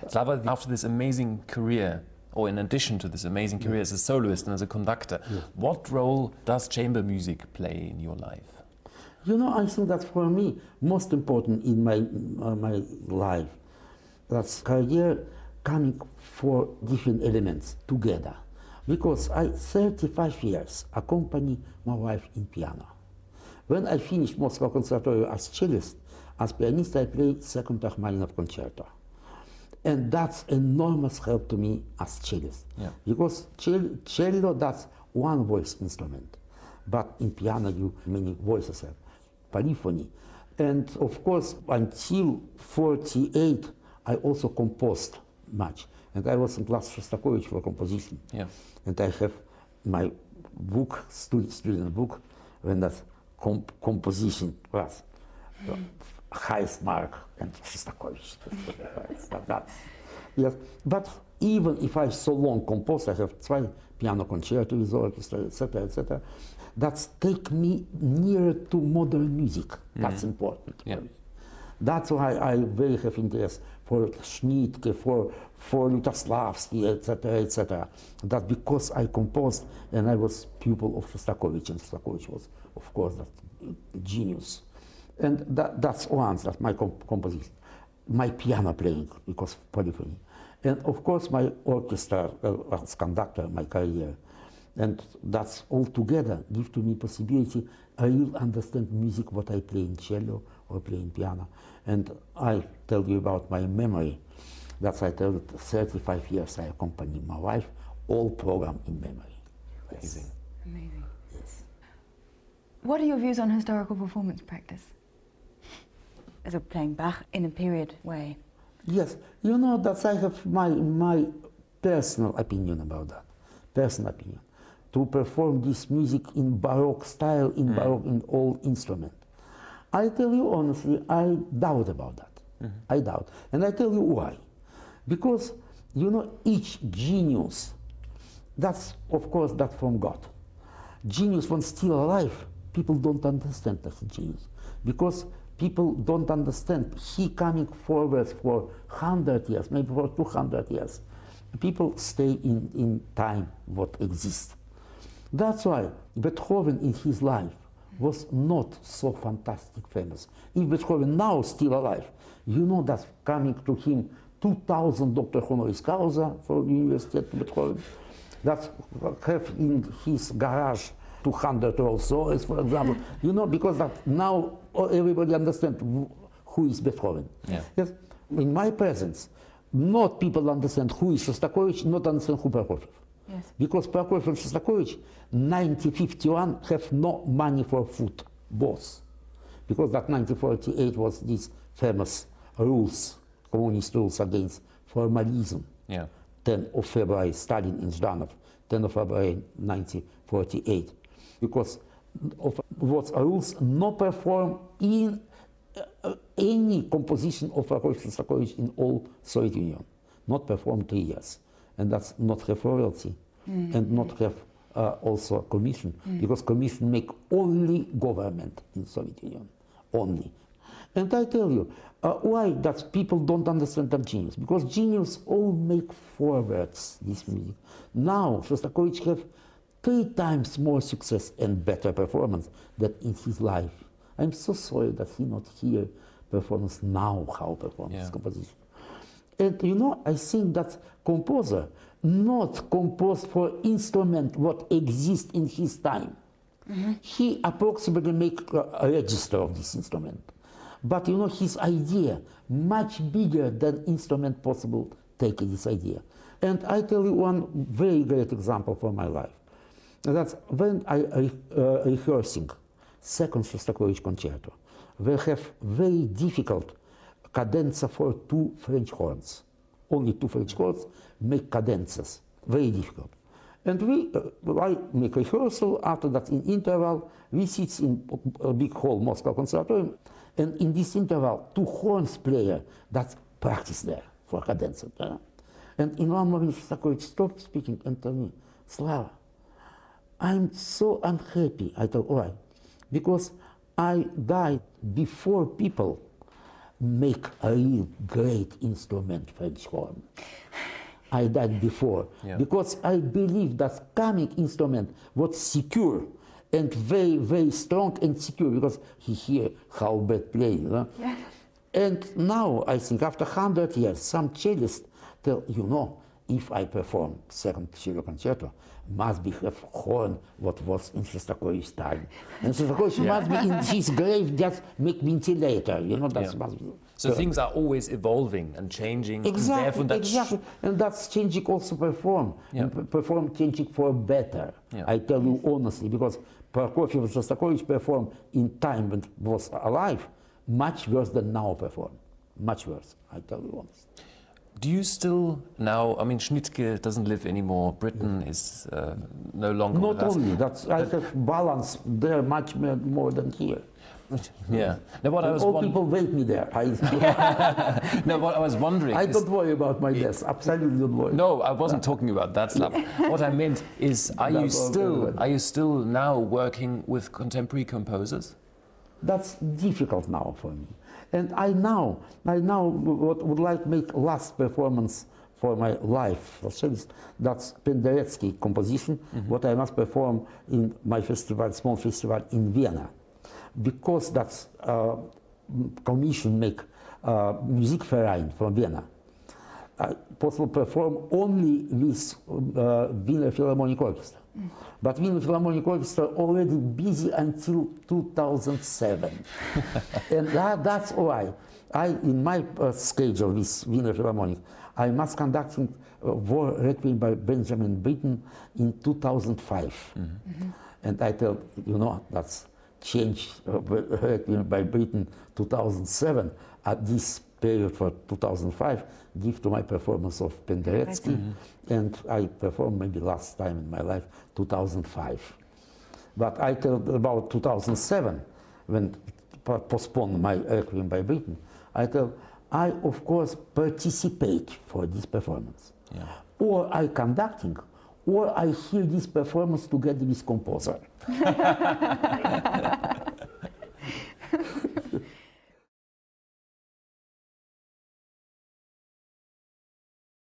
Slava, after this amazing career, or in addition to this amazing career as a soloist and as a conductor, what role does chamber music play in your life? I think that for me, most important in my life, that's career coming for different elements together. Because I, 35 years, accompany my wife in piano. When I finished Moscow Conservatory as cellist, as pianist, I played second Rachmaninoff concerto. And that's enormous help to me as cellist. Because cello, that's one voice instrument. But in piano, you many voices have, polyphony. And of course, until 48, I also composed much. And I was in class Rostropovich for composition. And I have my book, student book, when that's composition class. Highest mark, and Rostropovich. Yes, but even if I so long composed, I have 2 piano concerto with orchestra, etc., etc. That's take me nearer to modern music. That's important for me. That's why I very have interest for Schnittke, for Lutoslavsky, etc., etc. That because I composed and I was pupil of Shostakovich, and Shostakovich was, of course, that genius. And that's that's my composition. My piano playing, because of polyphony. And of course, my orchestra as conductor, my career. And that's all together give to me possibility, I will understand music, what I play in cello or play in piano. And I tell you about my memory. That's I tell you, 35 years I accompany my wife, all program in memory. Amazing. Amazing. Yes. What are your views on historical performance practice? As a playing Bach in a period way. Yes, that I have my personal opinion about that. Personal opinion. To perform this music in Baroque style, in Baroque, in all instrument. I tell you honestly, I doubt about that. I doubt. And I tell you why. Because, each genius, that's, of course, that's from God. Genius, when still alive, people don't understand that genius. Because people don't understand. He coming forward for 100 years, maybe for 200 years. People stay in time what exists. That's why Beethoven in his life was not so fantastic famous. If Beethoven now still alive, that coming to him 2,000 Dr. Honoris Causa for University of Beethoven, that have in his garage 200 Rolls Royce, for example, because that now everybody understands who is Beethoven. Yes, in my presence, not people understand who is Shostakovich, not understand who Prokofiev. Yes. Because Prokofiev and Shostakovich, 1951, have no money for food, both. Because that 1948 was these famous rules, communist rules against formalism. 10 of February, Stalin in Zhdanov, 10 of February 1948. Because of what rules not perform in any composition of Shostakovich in all Soviet Union. Not perform 3 years. And that's not have royalty and not have also a commission, because commission make only government in Soviet Union, only. And I tell you, why that people don't understand that genius? Because genius all make forwards this music. Now Shostakovich have 3 times more success and better performance than in his life. I'm so sorry that he not hear performance now, how perform this composition. And I think that composer not composed for instrument what exists in his time. He approximately make a register of this instrument. But his idea, much bigger than instrument possible, take this idea. And I tell you one very great example for my life. That's when I rehearsing second Shostakovich concerto. We have very difficult cadenza for 2 French horns. Only 2 French horns make cadenzas, very difficult. And I make rehearsal. After that, in interval, we sit in a big hall, Moscow Conservatory, and in this interval, 2 horns player that practice there for cadenza. And in one moment, Shostakovich stopped speaking and told me, Slava, I'm so unhappy. I told, why? Because I died before people make a real great instrument, French horn. I died before, because I believe that coming instrument was secure and very, very strong and secure, because he hear how bad play, you know? Yeah. And now, I think, after 100 years, some cellists tell, you know, if I perform second cello concerto, must be have horn what was in Shostakovich's time. And Shostakovich must be in his grave, just make ventilator, you know, that must be. So things are always evolving and changing. Exactly, and exactly. And that's changing also perform. And perform changing for better. I tell you honestly, because Prokofiev and Shostakovich performed in time when was alive, much worse than now perform. Much worse, I tell you honestly. Do you still now, I mean, Schnittke doesn't live anymore, Britain is no longer with Not us. only, that's, I have balance there much more than here. Yeah. Now, what I was all people wait me there. No, what I was wondering I is, don't worry about my death, absolutely don't worry. no, I wasn't talking about that, Slav. What I meant is, are you still now working with contemporary composers? That's difficult now for me. And I now would like to make last performance for my life for cellist. That's Penderecki composition, what I must perform in my festival, small festival in Vienna. Because that's commission make Musikverein from Vienna. Possible perform only with Wiener Philharmonic Orchestra. But Wiener Philharmonic Orchestra already busy until 2007. And that's why in my schedule with Wiener Philharmonic, I must conducting War Requiem by Benjamin Britten in 2005. And I tell, you know, that's change Requiem by Britten 2007 at this period for 2005, give to my performance of Penderecki, and I performed maybe last time in my life, 2005. But I tell about 2007, when postponed my Requiem by Britten, I tell, I of course participate for this performance. Or I conducting, or I hear this performance together with composer.